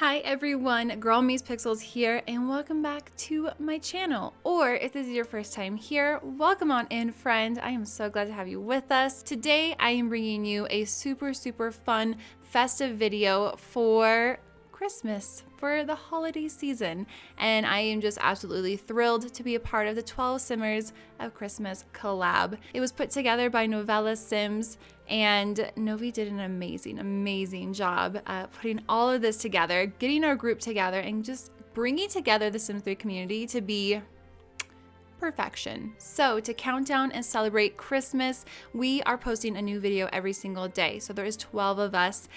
Hi everyone, Girl Meets Pixels here, and welcome back to my channel. Or if this is your first time here, welcome on in, friend. I am so glad to have you with us. Today I am bringing you a super fun festive video for Christmas, for the holiday season, and I am just absolutely thrilled to be a part of the 12 Simmers of Christmas collab. It was put together by NovellaSims, and Novi did an amazing job putting all of this together, getting our group together, and just bringing together the Sims 3 community to be perfection. So to count down and celebrate Christmas, we are posting a new video every single day. So there is 12 of us,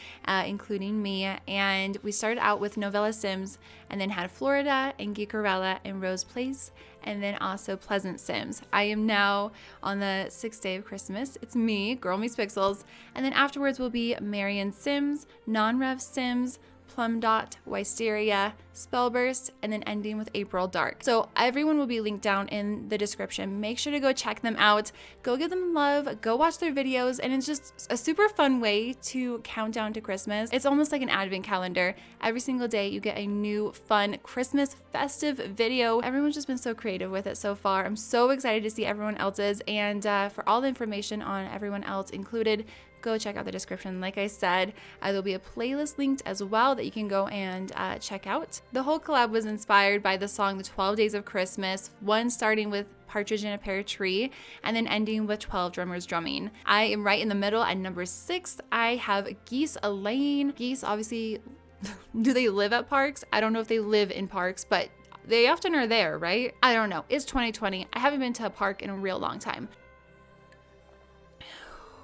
including me, and we started out with NovellaSims and then had Floryda and Geekerella and RosePlays, and then also Pleasant Sims. I am now on the 6th day of Christmas. It's me, Girl Meets Pixels, and then afterwards will be Marian Sims, NonRevSims, Plumdot, Wisteria, Spellburst, and then ending with April Dark. So everyone will be linked down in the description. Make sure to go check them out. Go give them love. Go watch their videos. And it's just a super fun way to count down to Christmas. It's almost like an advent calendar. Every single day you get a new fun Christmas festive video. Everyone's just been so creative with it so far. I'm so excited to see everyone else's. And for all the information on everyone else included, go check out the description. Like I said, there'll be a playlist linked as well that you can go and check out. The whole collab was inspired by the song The 12 Days of Christmas, one starting with Partridge in a Pear Tree and then ending with 12 drummers drumming. I am right in the middle at number 6. I have Geese, a-layin. Geese, obviously, do they live at parks? I don't know if they live in parks, but they often are there, right? I don't know. It's 2020. I haven't been to a park in a real long time.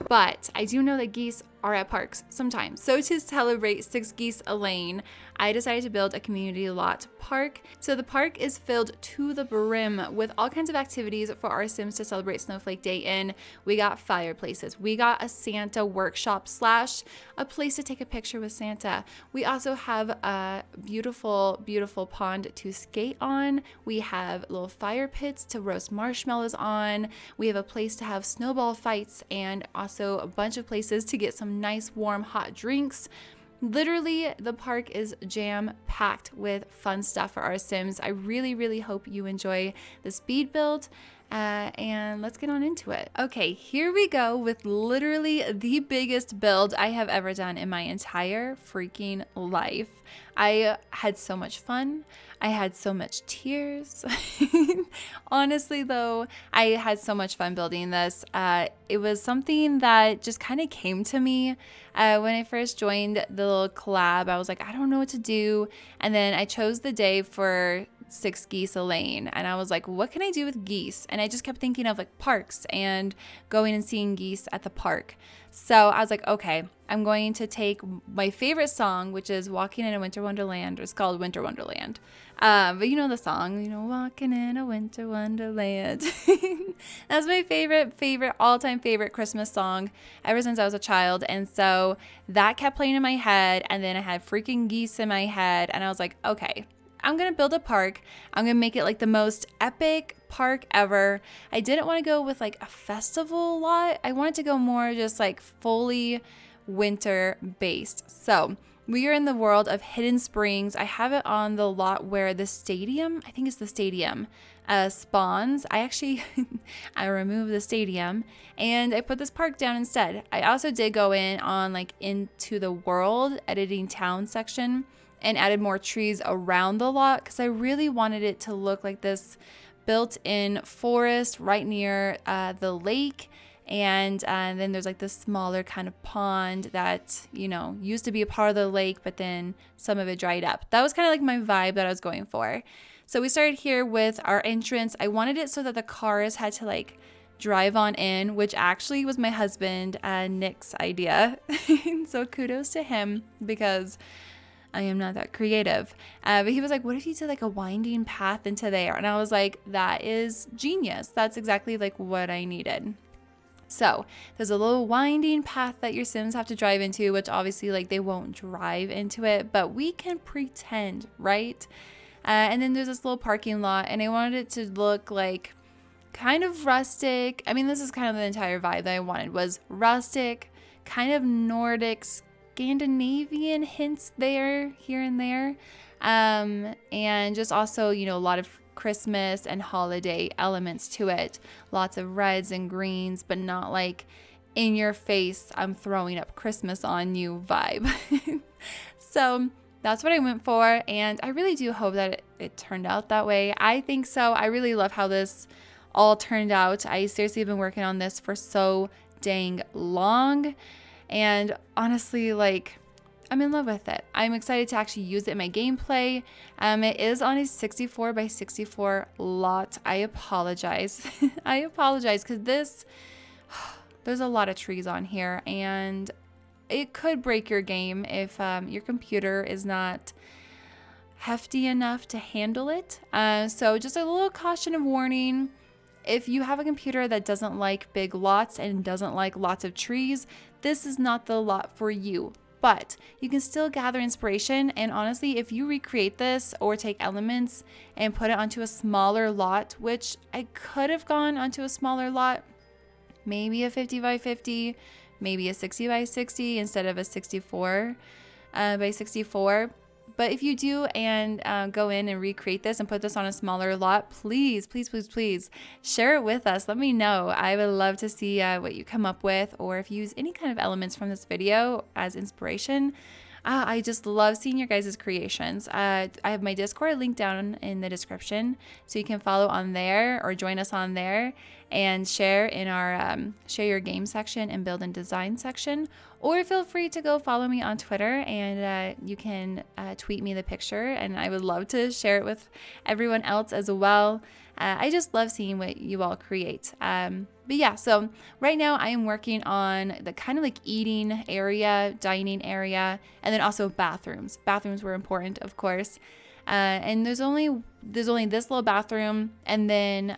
But I do know that geese are at parks sometimes. So to celebrate 6 Geese, a-layin, I decided to build a community lot park. So the park is filled to the brim with all kinds of activities for our Sims to celebrate Snowflake Day in. We got fireplaces. We got a Santa workshop / a place to take a picture with Santa. We also have a beautiful pond to skate on. We have little fire pits to roast marshmallows on. We have a place to have snowball fights and also a bunch of places to get some nice warm hot drinks. Literally, the park is jam-packed with fun stuff for our Sims. I really hope you enjoy the speed build. And let's get on into it. Okay, here we go with literally the biggest build I have ever done in my entire freaking life. I had so much fun. I had so much tears. Honestly though, I had so much fun building this. It was something that just kind of came to me when I first joined the little collab. I was like, I don't know what to do. And then I chose the day for 6 Geese, a-layin, and I was like, what can I do with geese? And I just kept thinking of like parks and going and seeing geese at the park. So I was like, okay, I'm going to take my favorite song, which is Walking in a Winter Wonderland, or it's called Winter Wonderland. But you know the song, you know, Walking in a Winter Wonderland. That's my favorite all-time favorite Christmas song ever since I was a child. And so that kept playing in my head, and then I had freaking geese in my head, and I was like, okay, I'm going to build a park. I'm going to make it like the most epic park ever. I didn't want to go with like a festival lot. I wanted to go more just like fully winter based. So we are in the world of Hidden Springs. I have it on the lot where the stadium, I think it's the stadium, spawns. I removed the stadium and I put this park down instead. I also did go in on like into the world editing town section and added more trees around the lot because I really wanted it to look like this built-in forest right near the lake. And then there's like this smaller kind of pond that, you know, used to be a part of the lake, but then some of it dried up. That was kind of like my vibe that I was going for. So we started here with our entrance. I wanted it so that the cars had to like drive on in, which actually was my husband, Nick's idea. So kudos to him because I am not that creative. But he was like, what if you did like a winding path into there? And I was like, that is genius. That's exactly like what I needed. So there's a little winding path that your Sims have to drive into, which obviously like they won't drive into it, but we can pretend, right? And then there's this little parking lot, and I wanted it to look like kind of rustic. I mean, this is kind of the entire vibe that I wanted, was rustic, kind of Nordic Scandinavian hints there, here and there. And just also, you know, a lot of Christmas and holiday elements to it. Lots of reds and greens, but not like in your face, I'm throwing up Christmas on you vibe. So that's what I went for, and I really do hope that it turned out that way. I think so. I really love how this all turned out. I seriously have been working on this for so dang long, and honestly, like, I'm in love with it. I'm excited to actually use it in my gameplay. It is on a 64 by 64 lot. I apologize. I apologize because there's a lot of trees on here, and it could break your game if your computer is not hefty enough to handle it. So just a little caution and warning. If you have a computer that doesn't like big lots and doesn't like lots of trees, this is not the lot for you. But you can still gather inspiration, and honestly, if you recreate this or take elements and put it onto a smaller lot, which I could have gone onto a smaller lot, maybe a 50 by 50, maybe a 60 by 60 instead of a 64 by 64. But if you do and go in and recreate this and put this on a smaller lot, please, please, please, please share it with us. Let me know. I would love to see what you come up with, or if you use any kind of elements from this video as inspiration. I just love seeing your guys' creations. I have my Discord linked down in the description, so you can follow on there or join us on there and share in our share your game section and build and design section. Or feel free to go follow me on Twitter, and you can tweet me the picture, and I would love to share it with everyone else as well. I just love seeing what you all create. But yeah, so right now I am working on the kind of like eating area, dining area, and then also bathrooms. Bathrooms were important, of course. And there's only this little bathroom, and then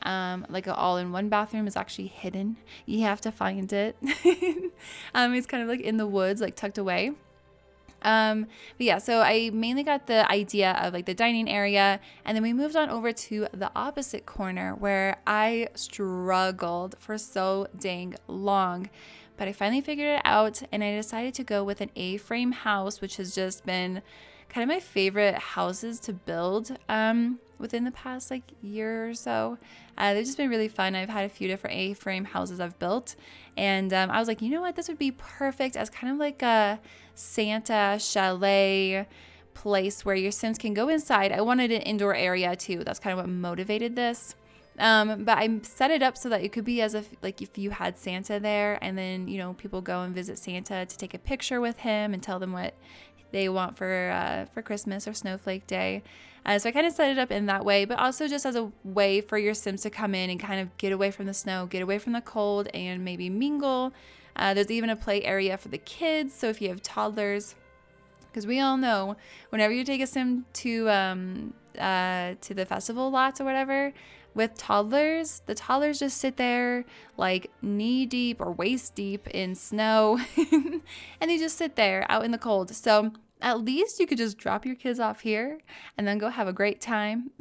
like an all-in-one bathroom is actually hidden. You have to find it. It's kind of like in the woods, like tucked away. But yeah, so I mainly got the idea of like the dining area, and then we moved on over to the opposite corner where I struggled for so dang long. But I finally figured it out, and I decided to go with an A-frame house, which has just been kind of my favorite houses to build within the past like year or so. They've just been really fun. I've had a few different A-frame houses I've built, and I was like, you know what, this would be perfect as kind of like a Santa chalet place where your Sims can go inside. I wanted an indoor area too. That's kind of what motivated this. But I set it up so that it could be as if like if you had Santa there, and then, you know, people go and visit Santa to take a picture with him and tell them what they want for Christmas or Snowflake Day. So I kind of set it up in that way, but also just as a way for your Sims to come in and kind of get away from the snow, get away from the cold, and maybe mingle. There's even a play area for the kids, so if you have toddlers, because we all know whenever you take a Sim to the festival lots or whatever, with toddlers, the toddlers just sit there like knee deep or waist deep in snow and they just sit there out in the cold. So at least you could just drop your kids off here and then go have a great time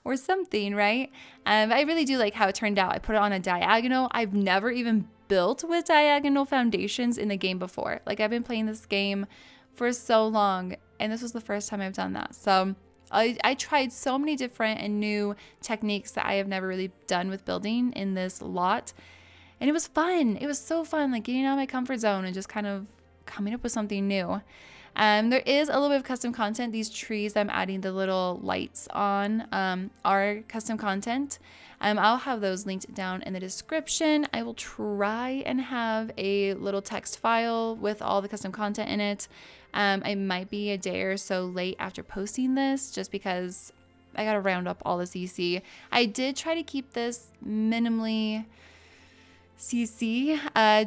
or something, right? I really do like how it turned out. I put it on a diagonal. I've never even built with diagonal foundations in the game before. Like, I've been playing this game for so long, and this was the first time I've done that. So I tried so many different and new techniques that I have never really done with building in this lot. And it was fun. It was so fun, like getting out of my comfort zone and just kind of coming up with something new. There is a little bit of custom content. These trees I'm adding the little lights on are custom content. I'll have those linked down in the description. I will try and have a little text file with all the custom content in it. I might be a day or so late after posting this just because I gotta round up all the CC. I did try to keep this minimally CC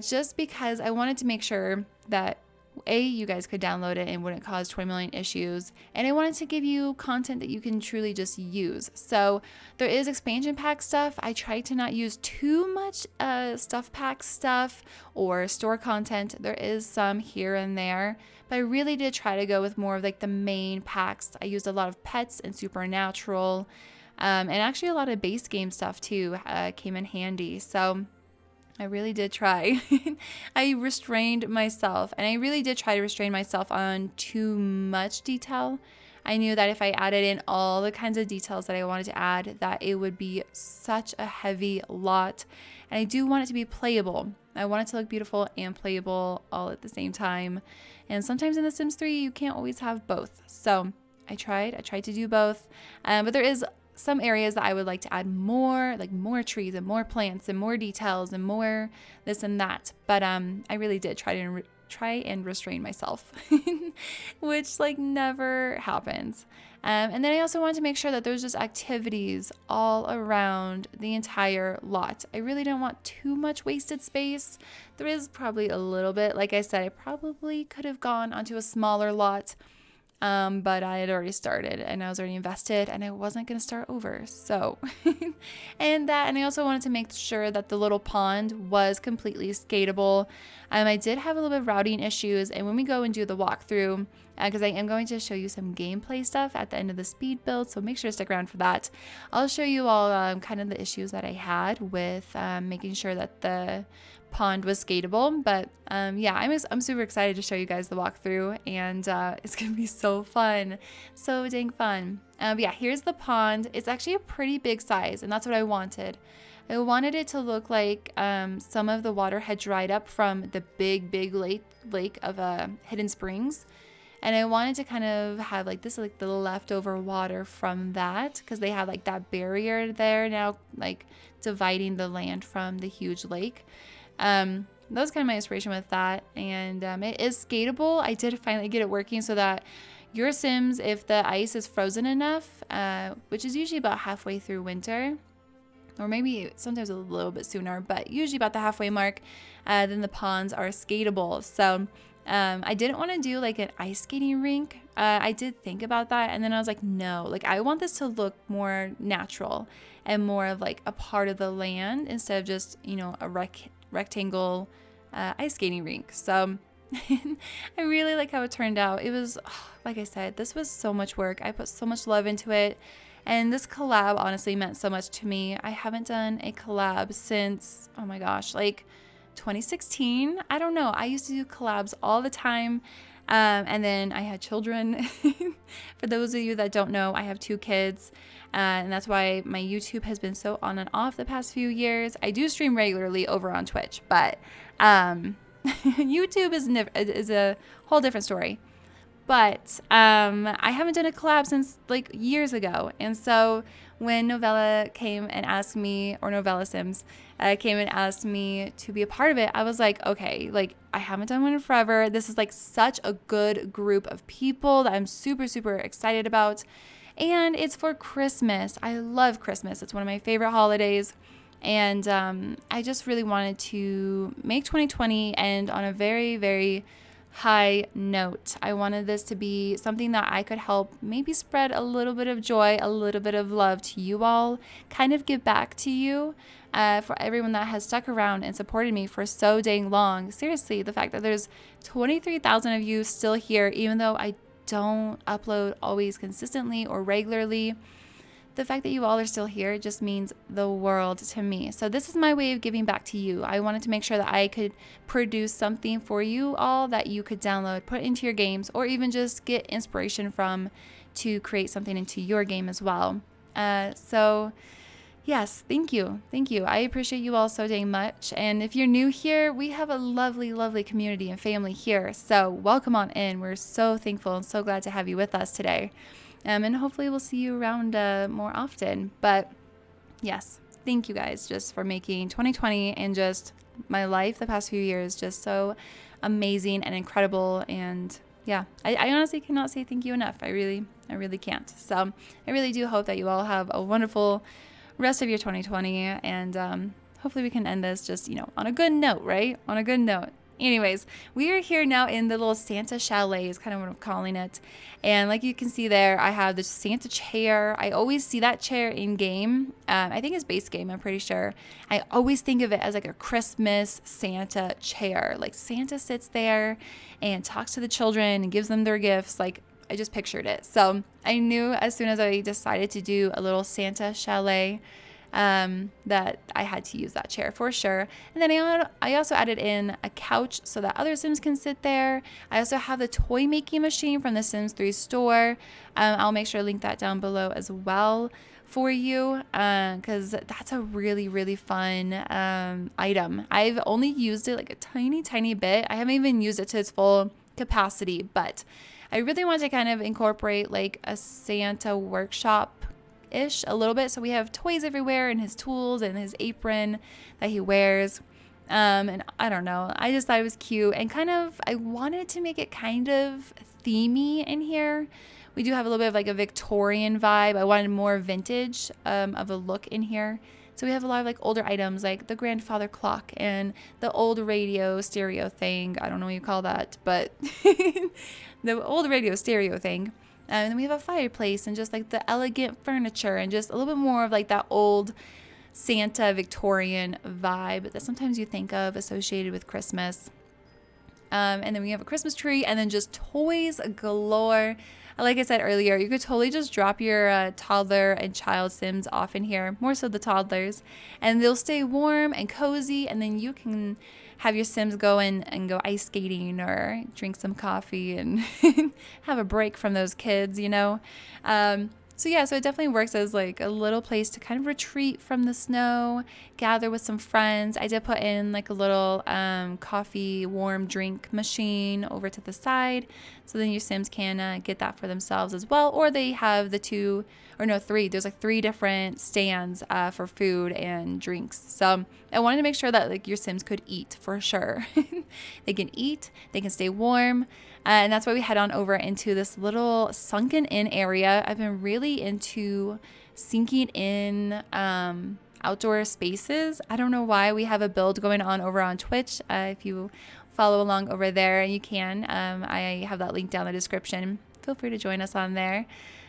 just because I wanted to make sure that you guys could download it and wouldn't cause 20 million issues, and I wanted to give you content that you can truly just use. So there is expansion pack stuff. I tried to not use too much stuff pack stuff or store content. There is some here and there, but I really did try to go with more of like the main packs. I used a lot of pets and supernatural, and actually a lot of base game stuff too came in handy. So I really did try. I restrained myself, and I really did try to restrain myself on too much detail. I knew that if I added in all the kinds of details that I wanted to add, that it would be such a heavy lot. And I do want it to be playable. I want it to look beautiful and playable all at the same time. And sometimes in The Sims 3, you can't always have both. So I tried to do both. But there is some areas that I would like to add more, like more trees and more plants and more details and more this and that. But I really did try and restrain myself, which like never happens. And then I also wanted to make sure that there's just activities all around the entire lot. I really don't want too much wasted space. There is probably a little bit. Like I said, I probably could have gone onto a smaller lot, but I had already started and I was already invested and I wasn't going to start over. So, and I also wanted to make sure that the little pond was completely skatable. I did have a little bit of routing issues, and when we go and do the walkthrough, because I am going to show you some gameplay stuff at the end of the speed build, so make sure to stick around for that. I'll show you all kind of the issues that I had with making sure that the pond was skatable. But yeah, I'm super excited to show you guys the walkthrough, and it's gonna be so fun, so dang fun. But yeah, here's the pond. It's actually a pretty big size, and that's what I wanted. I wanted it to look like some of the water had dried up from the big lake of Hidden Springs. And I wanted to kind of have like this, like the leftover water from that, because they have like that barrier there now, like dividing the land from the huge lake. That was kind of my inspiration with that. And it is skatable. I did finally get it working so that your Sims, if the ice is frozen enough, which is usually about halfway through winter, or maybe sometimes a little bit sooner, but usually about the halfway mark, then the ponds are skatable. So I didn't want to do like an ice skating rink. I did think about that, and then I was like, no, like I want this to look more natural and more of like a part of the land instead of just, you know, a rectangle ice skating rink. So I really like how it turned out. It was, like I said, this was so much work. I put so much love into it. And this collab honestly meant so much to me. I haven't done a collab since, oh my gosh, like 2016. I don't know. I used to do collabs all the time. And then I had children. For those of you that don't know, I have 2 kids. And that's why my YouTube has been so on and off the past few years. I do stream regularly over on Twitch, but YouTube is a whole different story. But I haven't done a collab since like years ago. And so when Novella came and asked me, or NovellaSims came and asked me to be a part of it, I was like, okay, like I haven't done one in forever. This is like such a good group of people that I'm super, super excited about. And it's for Christmas. I love Christmas. It's one of my favorite holidays. And I just really wanted to make 2020 end on a very, very high note. I wanted this to be something that I could help maybe spread a little bit of joy, a little bit of love to you all, kind of give back to you for everyone that has stuck around and supported me for so dang long. Seriously, the fact that there's 23,000 of you still here, even though I don't upload always consistently or regularly, the fact that you all are still here just means the world to me. So this is my way of giving back to you. I wanted to make sure that I could produce something for you all that you could download, put into your games, or even just get inspiration from to create something into your game as well. So yes, thank you. Thank you. I appreciate you all so dang much. And if you're new here, we have a lovely, lovely community and family here. So welcome on in. We're so thankful and so glad to have you with us today. And hopefully we'll see you around more often. But yes, thank you guys just for making 2020 and just my life the past few years just so amazing and incredible. And yeah, I honestly cannot say thank you enough. I really can't. So I really do hope that you all have a wonderful rest of your 2020. And hopefully we can end this just, you know, on a good note, right? On a good note. Anyways, we are here now in the little Santa chalet is kind of what I'm calling it. And like you can see there, I have the Santa chair. I always see that chair in game. I think it's base game, I'm pretty sure. I always think of it as like a Christmas Santa chair. Like Santa sits there and talks to the children and gives them their gifts. Like I just pictured it. So I knew as soon as I decided to do a little Santa chalet, that I had to use that chair for sure. And then I also added in a couch so that other Sims can sit there. I also have the toy making machine from the Sims 3 store. I'll make sure to link that down below as well for you, because that's a really, really fun item. I've only used it like a tiny bit. I haven't even used it to its full capacity, but I really want to kind of incorporate like a Santa workshop ish a little bit. So we have toys everywhere and his tools and his apron that he wears. And I don't know, I just thought it was cute and kind of, I wanted to make it kind of themey in here. We do have a little bit of like a Victorian vibe. I wanted more vintage of a look in here. So we have a lot of like older items like the grandfather clock and the old radio stereo thing. I don't know what you call that, but the old radio stereo thing. And then we have a fireplace and just like the elegant furniture and just a little bit more of like that old Santa Victorian vibe that sometimes you think of associated with Christmas. And then we have a Christmas tree and then just toys galore. Like I said earlier, you could totally just drop your toddler and child Sims off in here, more so the toddlers, and they'll stay warm and cozy, and then you can have your Sims go and go ice skating or drink some coffee and have a break from those kids, you know? So yeah, so it definitely works as like a little place to kind of retreat from the snow, gather with some friends. I did put in like a little coffee warm drink machine over to the side, so then your Sims can get that for themselves as well, or they have three. There's like 3 different stands for food and drinks. So I wanted to make sure that like your Sims could eat for sure. They can eat, they can stay warm. And that's why we head on over into this little sunken in area. I've been really into sinking in outdoor spaces. I don't know why. We have a build going on over on Twitch. If you follow along over there, you can. I have that link down in the description. Feel free to join us on there.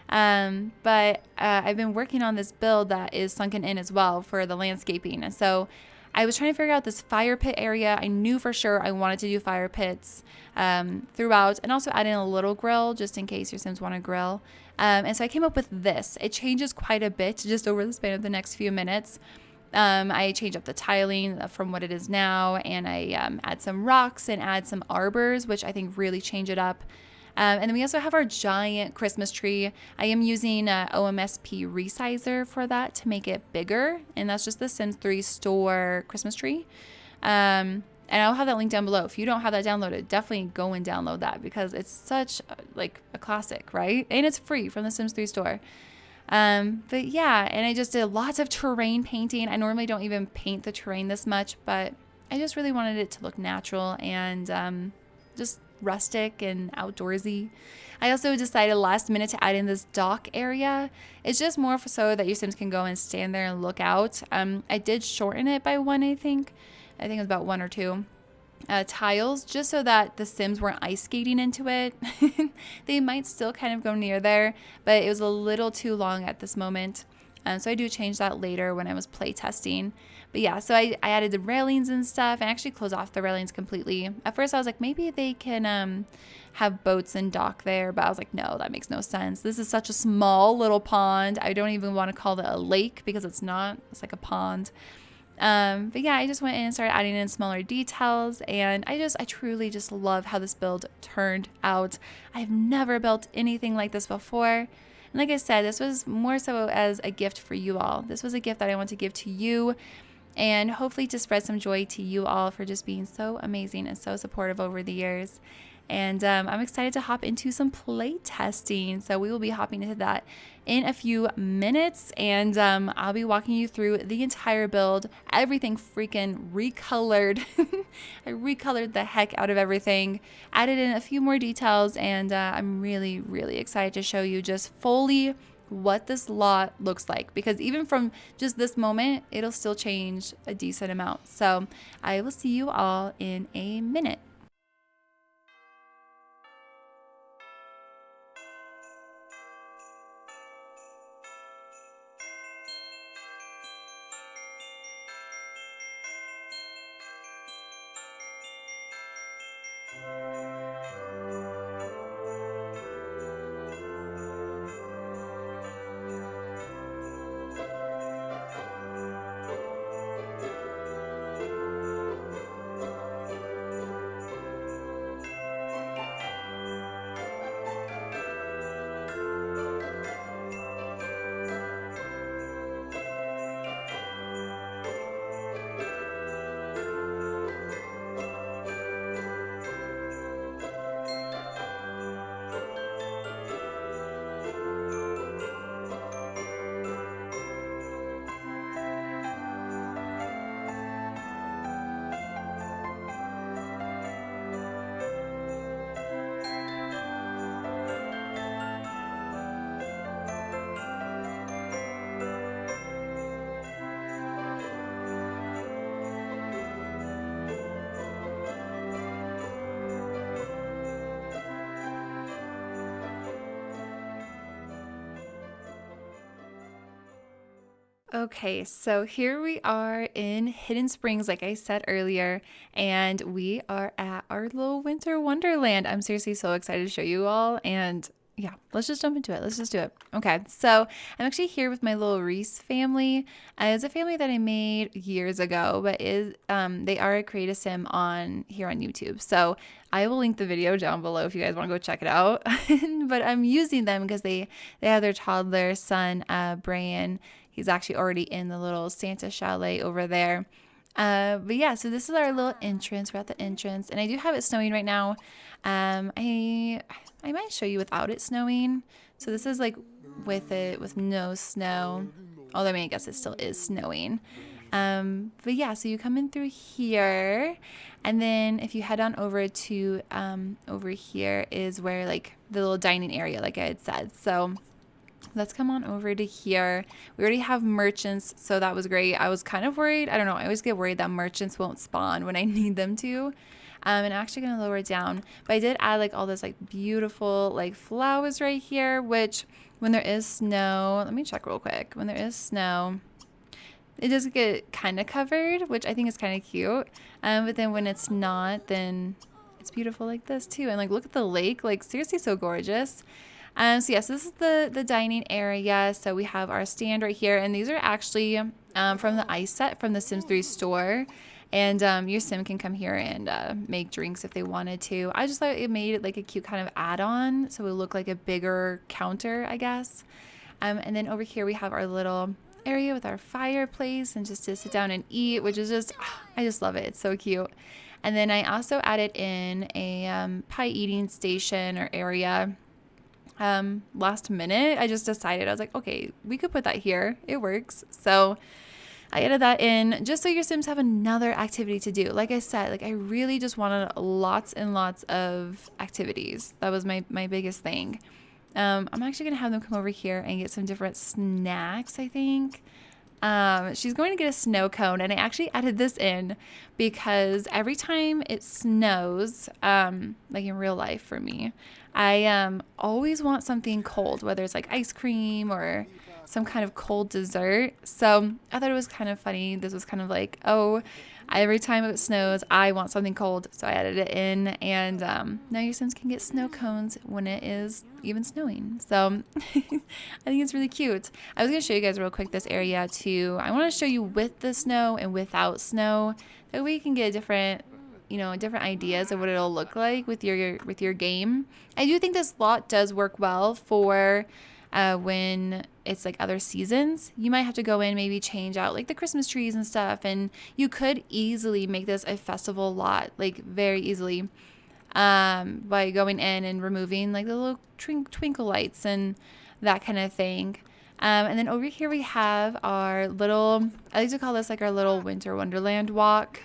But I've been working on this build that is sunken in as well for the landscaping. And so I was trying to figure out this fire pit area. I knew for sure I wanted to do fire pits throughout, and also add in a little grill just in case your Sims want to grill. And so I came up with this. It changes quite a bit just over the span of the next few minutes. I change up the tiling from what it is now, and I add some rocks and add some arbors, which I think really change it up. And then we also have our giant Christmas tree. I am using OMSP Resizer for that to make it bigger. And that's just the Sims 3 store Christmas tree. And I'll have that link down below. If you don't have that downloaded, definitely go and download that because it's such like a classic, right? And it's free from the Sims 3 store. But yeah, and I just did lots of terrain painting. I normally don't even paint the terrain this much, but I just really wanted it to look natural and just rustic and outdoorsy. I also decided last minute to add in this dock area. It's just more so that your Sims can go and stand there and look out. I did shorten it by 1, I think it was about 1 or 2 tiles, just so that the Sims weren't ice skating into it. They might still kind of go near there, but it was a little too long at this moment. So I do change that later when I was play testing. But yeah, so I added the railings and stuff and actually closed off the railings completely. At first I was like, maybe they can have boats and dock there, but I was like, no, that makes no sense. This is such a small little pond. I don't even want to call it a lake because it's not. It's like a pond. But yeah, I just went in and started adding in smaller details, and I truly just love how this build turned out. I've never built anything like this before. And like I said, this was more so as a gift for you all. This was a gift that I want to give to you and hopefully to spread some joy to you all for just being so amazing and so supportive over the years. And I'm excited to hop into some play testing. So we will be hopping into that in a few minutes, and I'll be walking you through the entire build, everything freaking recolored. I recolored the heck out of everything, added in a few more details, and I'm really, really excited to show you just fully what this lot looks like, because even from just this moment, it'll still change a decent amount. So I will see you all in a minute. Okay, so here we are in Hidden Springs, like I said earlier, and we are at our little Winter Wonderland. I'm seriously so excited to show you all, and yeah, let's just jump into it. Let's just do it. Okay, so I'm actually here with my little Reese family. It's a family that I made years ago, but they are a creative sim on here on YouTube. So I will link the video down below if you guys want to go check it out. But I'm using them because they have their toddler son, Brian. He's actually already in the little Santa chalet over there. But yeah, so this is our little entrance. We're at the entrance, and I do have it snowing right now. I might show you without it snowing. So this is like with no snow. Although I mean, I guess it still is snowing. But yeah, so you come in through here, and then if you head on over to over here is where like the little dining area, like I had said. So let's come on over to here. We already have merchants, so that was great. I was kind of worried. I don't know. I always get worried that merchants won't spawn when I need them to. And I'm actually going to lower it down. But I did add like all this like beautiful like flowers right here, which when there is snow, let me check real quick. When there is snow, it does get kind of covered, which I think is kind of cute. But then when it's not, then it's beautiful like this too. And like look at the lake, like seriously so gorgeous. So yes, this is the dining area. So we have our stand right here, and these are actually from the ice set from the Sims 3 store. And your sim can come here and make drinks if they wanted to. I just thought it made it like a cute kind of add-on, so it would look like a bigger counter, I guess. And then over here we have our little area with our fireplace and just to sit down and eat, which is just, I just love it. It's so cute. And then I also added in a pie eating station or area. Last minute, I just decided, I was like, okay, we could put that here. It works. So I added that in just so your Sims have another activity to do. Like I said, like I really just wanted lots and lots of activities. That was my biggest thing. I'm actually going to have them come over here and get some different snacks, I think. She's going to get a snow cone, and I actually added this in because every time it snows, like in real life for me, I always want something cold, whether it's like ice cream or some kind of cold dessert. So I thought it was kind of funny. This was kind of like, oh, every time it snows, I want something cold. So I added it in, and now your Sims can get snow cones when it is even snowing. So I think it's really cute. I was going to show you guys real quick this area too. I want to show you with the snow and without snow. That way you can get different ideas of what it'll look like with your game. I do think this lot does work well for when it's like other seasons. You might have to go in, maybe change out like the Christmas trees and stuff, and you could easily make this a festival lot, like very easily, by going in and removing like the little twinkle lights and that kind of thing. And then over here we have our little, I like to call this like our little Winter Wonderland walk.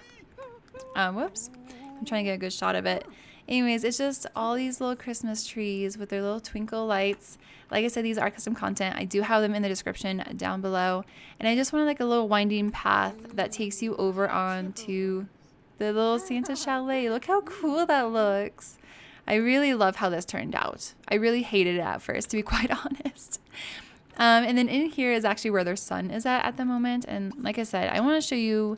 Whoops, I'm trying to get a good shot of it. Anyways, it's just all these little Christmas trees with their little twinkle lights. Like I said, these are custom content. I do have them in the description down below. And I just wanted like a little winding path that takes you over onto the little Santa chalet. Look how cool that looks. I really love how this turned out. I really hated it at first, to be quite honest. And then in here is actually where their sun is at the moment. And like I said, I want to show you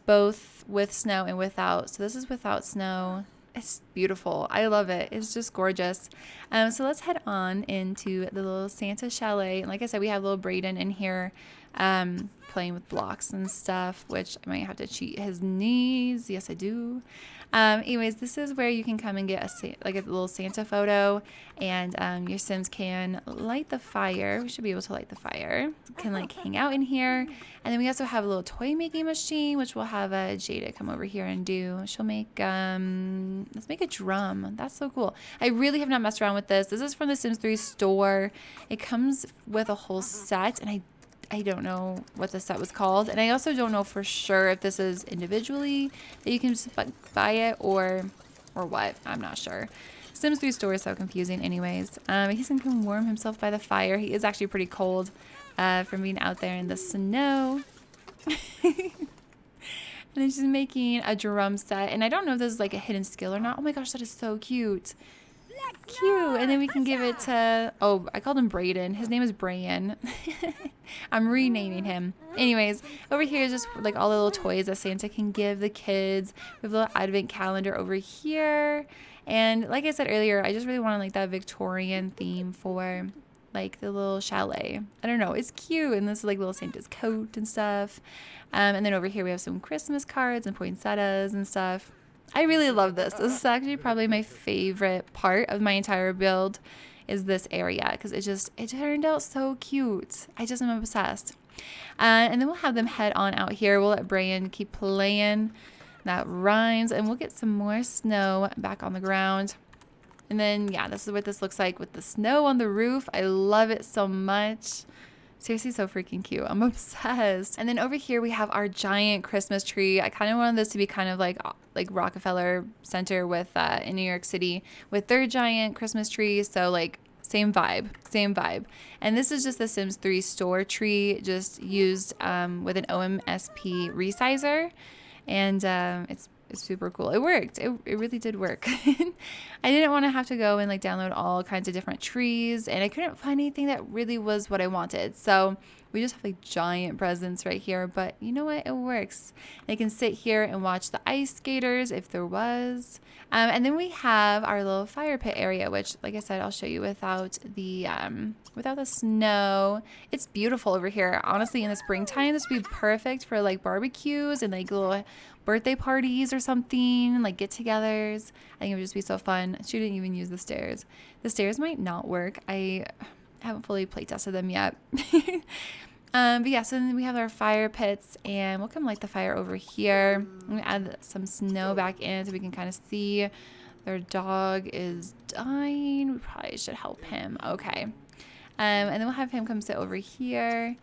both with snow and without. So this is without snow. It's beautiful. I love it. It's just gorgeous. So let's head on into the little Santa chalet. And like I said, we have little Brayden in here playing with blocks and stuff, which I might have to cheat his knees. Yes, I do. Anyways, this is where you can come and get a little Santa photo, and your Sims can light the fire. We should be able to light the fire. Can like hang out in here, and then we also have a little toy making machine, which we'll have Jada come over here and do. She'll make let's make a drum. That's so cool. I really have not messed around with this. This is from the Sims 3 store. It comes with a whole set, and I don't know what the set was called, and I also don't know for sure if this is individually that you can just buy it or what. I'm not sure. Sims 3 store is so confusing anyways. He's gonna come warm himself by the fire. He is actually pretty cold from being out there in the snow. And then she's making a drum set, and I don't know if this is like a hidden skill or not. Oh my gosh, that is so cute. Cute. And then we can give it to, oh, I called him Brayden. His name is Brian. I'm renaming him. Anyways, over here is just like all the little toys that Santa can give the kids. We have a little advent calendar over here. And like I said earlier, I just really wanted like that Victorian theme for like the little chalet. I don't know, it's cute. And this is like little Santa's coat and stuff. And then over here we have some Christmas cards and poinsettias and stuff. I really love this. This is actually probably my favorite part of my entire build is this area because it turned out so cute. I just am obsessed. And then we'll have them head on out here. We'll let Brian keep playing. That rhymes. And we'll get some more snow back on the ground. And then, yeah, this is what this looks like with the snow on the roof. I love it so much. Seriously, so freaking cute. I'm obsessed. And then over here we have our giant Christmas tree. I kind of wanted this to be kind of like Rockefeller Center with in New York City with their giant Christmas tree. So like same vibe. And this is just the Sims 3 store tree, just used with an OMSP resizer. And it's super cool. It worked. It really did work. I didn't want to have to go and like download all kinds of different trees, and I couldn't find anything that really was what I wanted. So we just have like giant presents right here, but you know what? It works. They can sit here and watch the ice skaters if there was. And then we have our little fire pit area, which like I said, I'll show you without the snow. It's beautiful over here. Honestly, in the springtime, this would be perfect for like barbecues and like little birthday parties or something, like get-togethers. I think it would just be so fun. She didn't even use the stairs. The stairs might not work. I haven't fully play tested them yet. But yeah, so then we have our fire pits, and we'll come light the fire over here. I'm gonna add some snow back in so we can kind of see. Their dog is dying. We probably should help him. Okay. And then we'll have him come sit over here.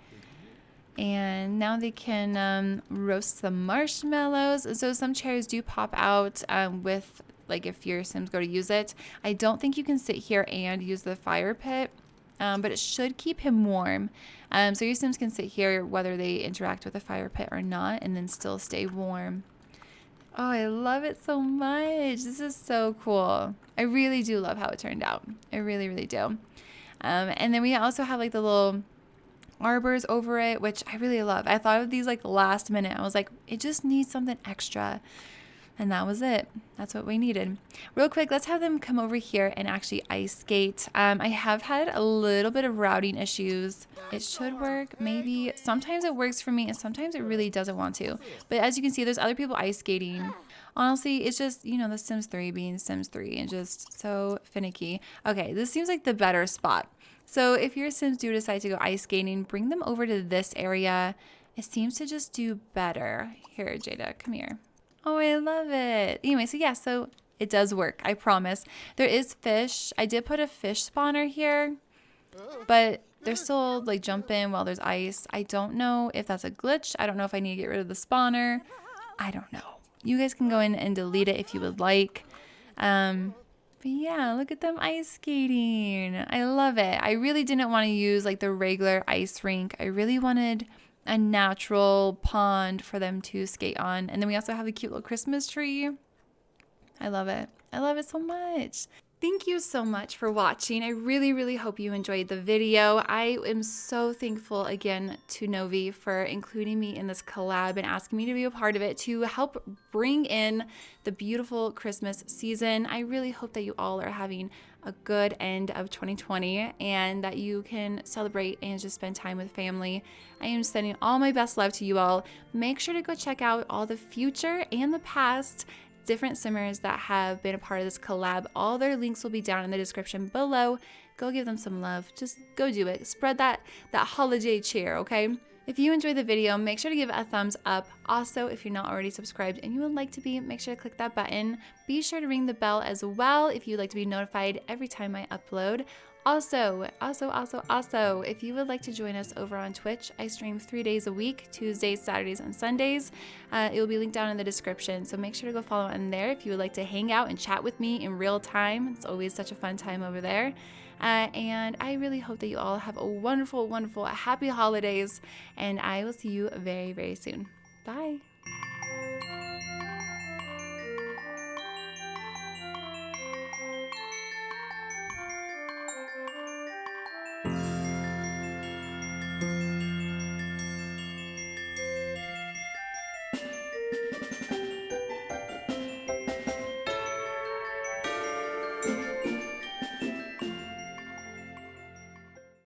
And now they can roast some marshmallows. So some chairs do pop out with, like, if your Sims go to use it. I don't think you can sit here and use the fire pit, but it should keep him warm. So your Sims can sit here whether they interact with the fire pit or not, and then still stay warm. Oh, I love it so much. This is so cool. I really do love how it turned out. I really, really do. And then we also have like the little arbors over it, which I really love. I thought of these like last minute. I was like, it just needs something extra. And that was it. That's what we needed. Real quick, let's have them come over here and actually ice skate. I have had a little bit of routing issues. It should work, maybe. Sometimes it works for me and sometimes it really doesn't want to. But as you can see, there's other people ice skating. Honestly, it's just, you know, the Sims 3 being Sims 3 and just so finicky. Okay, this seems like the better spot. So if your Sims do decide to go ice skating, bring them over to this area. It seems to just do better. Here, Jada, come here. Oh, I love it. Anyway, so yeah, so it does work. I promise. There is fish. I did put a fish spawner here, but they're still like jumping while there's ice. I don't know if that's a glitch. I don't know if I need to get rid of the spawner. I don't know. You guys can go in and delete it if you would like. But yeah, look at them ice skating. I love it. I really didn't want to use like the regular ice rink. I really wanted a natural pond for them to skate on. And then we also have a cute little Christmas tree. I love it. I love it so much. Thank you so much for watching. I really, really hope you enjoyed the video. I am so thankful again to Novi for including me in this collab and asking me to be a part of it to help bring in the beautiful Christmas season. I really hope that you all are having a good end of 2020 and that you can celebrate and just spend time with family. I am sending all my best love to you all. Make sure to go check out all the future and the past different Simmers that have been a part of this collab. All their links will be down in the description below. Go give them some love. Just go do it. Spread that holiday cheer, okay? If you enjoyed the video, make sure to give it a thumbs up. Also, if you're not already subscribed and you would like to be, make sure to click that button. Be sure to ring the bell as well if you'd like to be notified every time I upload. Also, if you would like to join us over on Twitch, I stream 3 days a week, Tuesdays, Saturdays, and Sundays. It will be linked down in the description, so make sure to go follow on there if you would like to hang out and chat with me in real time. It's always such a fun time over there. And I really hope that you all have a wonderful, wonderful, happy holidays, and I will see you very, very soon. Bye.